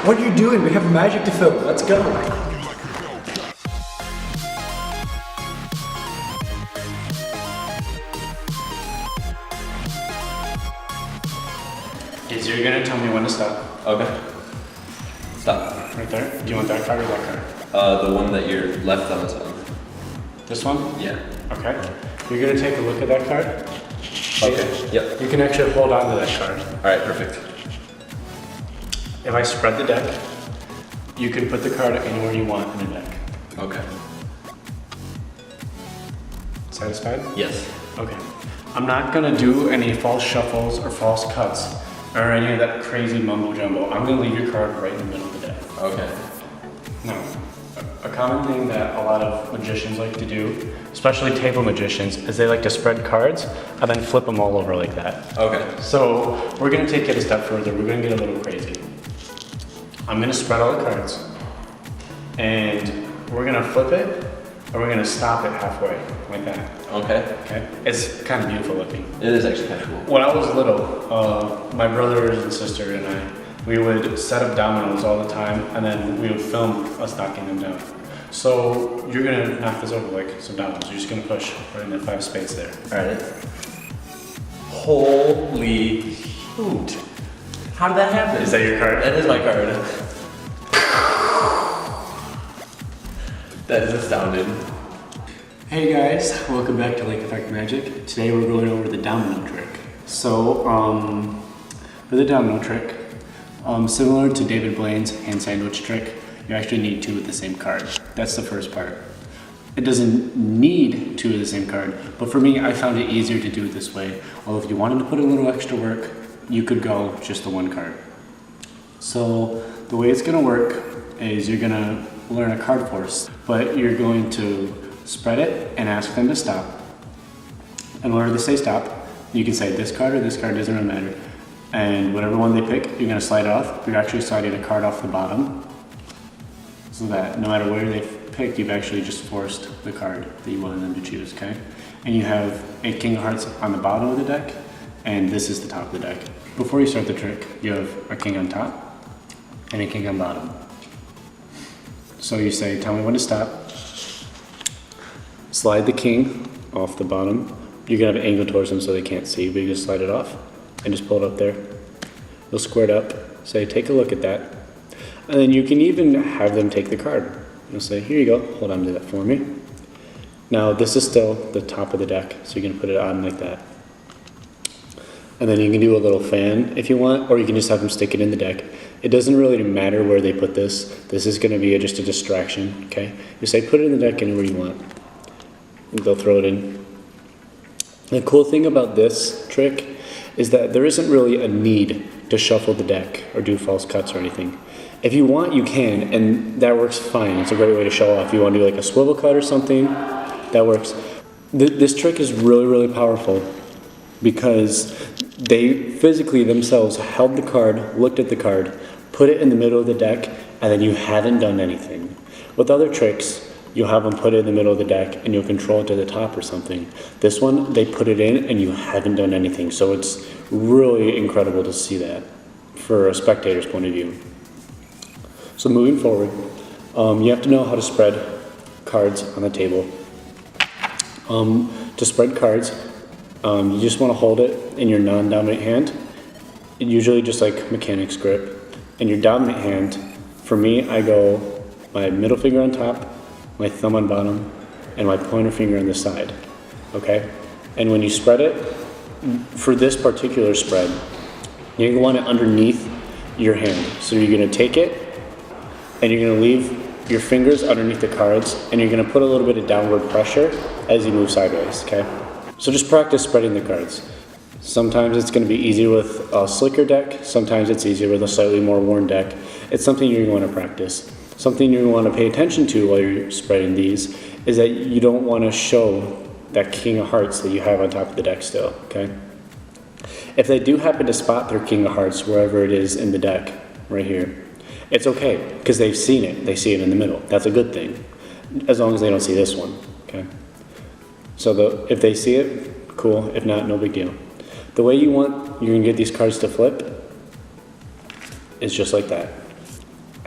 What are you doing? We have magic to film. Let's go. Okay, so you're gonna tell me when to stop. Okay. Stop. Right there? Do you want that card or that card? The one that you're left on is on. This one? Yeah. Okay. You're gonna take a look at that card. Okay. Yep. You can actually hold on to that card. Alright, perfect. If I spread the deck, you can put the card anywhere you want in the deck. Okay. Satisfied? Yes. Okay. I'm not gonna do any false shuffles or false cuts or any of that crazy mumbo jumbo. I'm gonna leave your card right in the middle of the deck. Okay. Now, a common thing that a lot of magicians like to do, especially table magicians, is they like to spread cards and then flip them all over like that. Okay. So we're gonna take it a step further. We're gonna get a little crazy. I'm gonna spread all the cards and we're gonna flip it or we're gonna stop it halfway like that. Okay. Okay? It's kind of beautiful looking. It is actually kind of cool. When I was little, my brothers and sister and I, we would set up dominoes all the time and then we would film us knocking them down. So you're gonna knock this over like some dominoes. You're just gonna push right in the 5 spades there. Alright. Holy shoot. How did that happen? Is that your card? That is my card. That is astounding. Hey guys, welcome back to Lake Effect Magic. Today we're going over the domino trick. So, for the domino trick, similar to David Blaine's hand sandwich trick, you actually need 2 of the same card. That's the first part. It doesn't need 2 of the same card, but for me, I found it easier to do it this way. Although if you wanted to put a little extra work, you could go just the 1 card. So the way it's gonna work is you're gonna learn a card force, but you're going to spread it and ask them to stop. And whenever they say stop, you can say this card or this card, doesn't really matter. And whatever one they pick, you're gonna slide off. You're actually sliding a card off the bottom, so that no matter where they've picked, you've actually just forced the card that you wanted them to choose, okay? And you have a King of Hearts on the bottom of the deck, and this is the top of the deck. Before you start the trick, you have a king on top and a king on bottom. So you say, tell me when to stop. Slide the king off the bottom. You're gonna have an angle towards them so they can't see, but you just slide it off and just pull it up there. You'll square it up, say, take a look at that. And then you can even have them take the card. You'll say, here you go, hold on to that for me. Now this is still the top of the deck, so you can put it on like that. And then you can do a little fan if you want, or you can just have them stick it in the deck. It doesn't really matter where they put this. This is gonna be just a distraction, okay? You say, put it in the deck anywhere you want. And they'll throw it in. The cool thing about this trick is that there isn't really a need to shuffle the deck or do false cuts or anything. If you want, you can, and that works fine. It's a great way to show off. You want to do like a swivel cut or something, that works. This trick is really, really powerful because they physically themselves held the card, looked at the card, put it in the middle of the deck, and then you haven't done anything. With other tricks, you'll have them put it in the middle of the deck and you'll control it to the top or something. This one, they put it in and you haven't done anything. So it's really incredible to see that for a spectator's point of view. So moving forward, you have to know how to spread cards on the table. To spread cards, you just want to hold it in your non-dominant hand, usually just like mechanic's grip. In your dominant hand, for me, I go my middle finger on top, my thumb on bottom, and my pointer finger on the side, okay? And when you spread it, for this particular spread, you're gonna want it underneath your hand. So you're gonna take it, and you're gonna leave your fingers underneath the cards, and you're gonna put a little bit of downward pressure as you move sideways, okay? So just practice spreading the cards. Sometimes it's gonna be easier with a slicker deck, sometimes it's easier with a slightly more worn deck. It's something you're gonna wanna practice. Something you want to pay attention to while you're spreading these is that you don't want to show that King of Hearts that you have on top of the deck still, okay? If they do happen to spot their King of Hearts wherever it is in the deck, right here, it's okay, because they've seen it. They see it in the middle. That's a good thing, as long as they don't see this one, okay? So if they see it, cool. If not, no big deal. The way you're gonna get these cards to flip is just like that.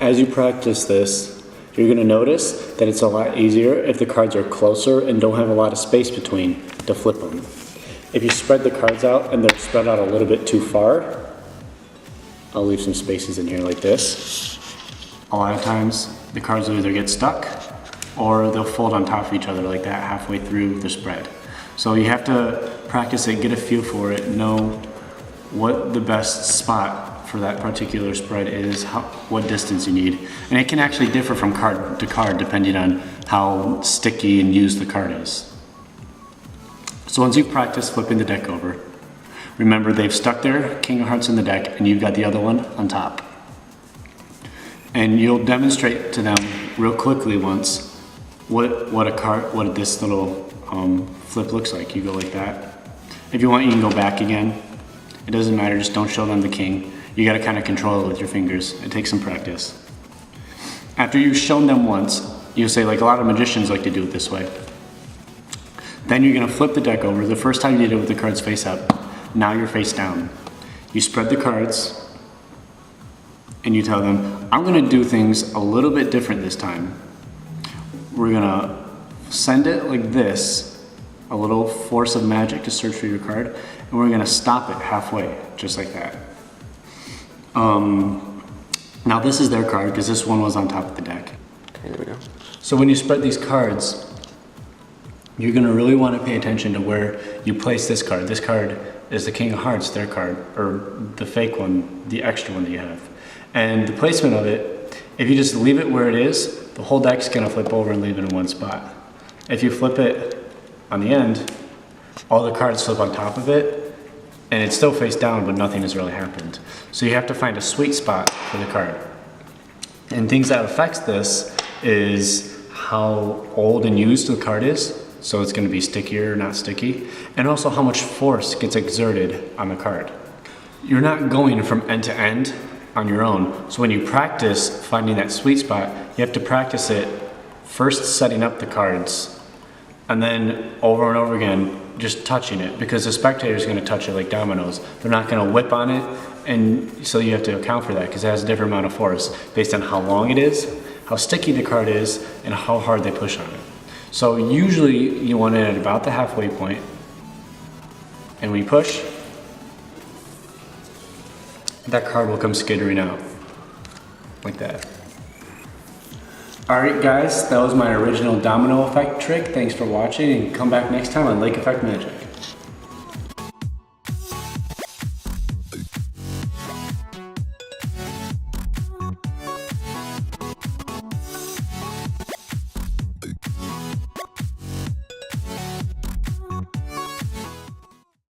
As you practice this, you're going to notice that it's a lot easier if the cards are closer and don't have a lot of space between to flip them. If you spread the cards out and they're spread out a little bit too far, I'll leave some spaces in here like this. A lot of times the cards will either get stuck or they'll fold on top of each other like that halfway through the spread. So you have to practice it, get a feel for it, know what the best spot for that particular spread is, what distance you need. And it can actually differ from card to card depending on how sticky and used the card is. So once you've practiced flipping the deck over, remember they've stuck their King of Hearts in the deck and you've got the other one on top. And you'll demonstrate to them real quickly once what this little flip looks like. You go like that. If you want, you can go back again. It doesn't matter, just don't show them the king. You gotta kind of control it with your fingers. It takes some practice. After you've shown them once, you'll say, like a lot of magicians like to do it this way. Then you're gonna flip the deck over. The first time you did it with the cards face up, now you're face down. You spread the cards and you tell them, I'm gonna do things a little bit different this time. We're gonna send it like this, a little force of magic to search for your card, and we're gonna stop it halfway, just like that. Now this is their card because this one was on top of the deck. Here we go. So when you spread these cards, you're gonna really want to pay attention to where you place this card. This card is the King of Hearts, their card, or the fake one, the extra one that you have. And the placement of it, if you just leave it where it is, the whole deck's gonna flip over and leave it in one spot. If you flip it on the end, all the cards flip on top of it, and it's still face down, but nothing has really happened. So you have to find a sweet spot for the card. And things that affects this is how old and used the card is. So it's gonna be stickier or not sticky. And also how much force gets exerted on the card. You're not going from end to end on your own. So when you practice finding that sweet spot, you have to practice it first setting up the cards, and then over and over again, just touching it, because the spectator is going to touch it like dominoes. They're not going to whip on it, and so you have to account for that because it has a different amount of force based on how long it is, how sticky the card is, and how hard they push on it. So usually you want it at about the halfway point, and when you push, that card will come skittering out, like that. Alright guys, that was my original domino effect trick. Thanks for watching, and come back next time on Lake Effect Magic.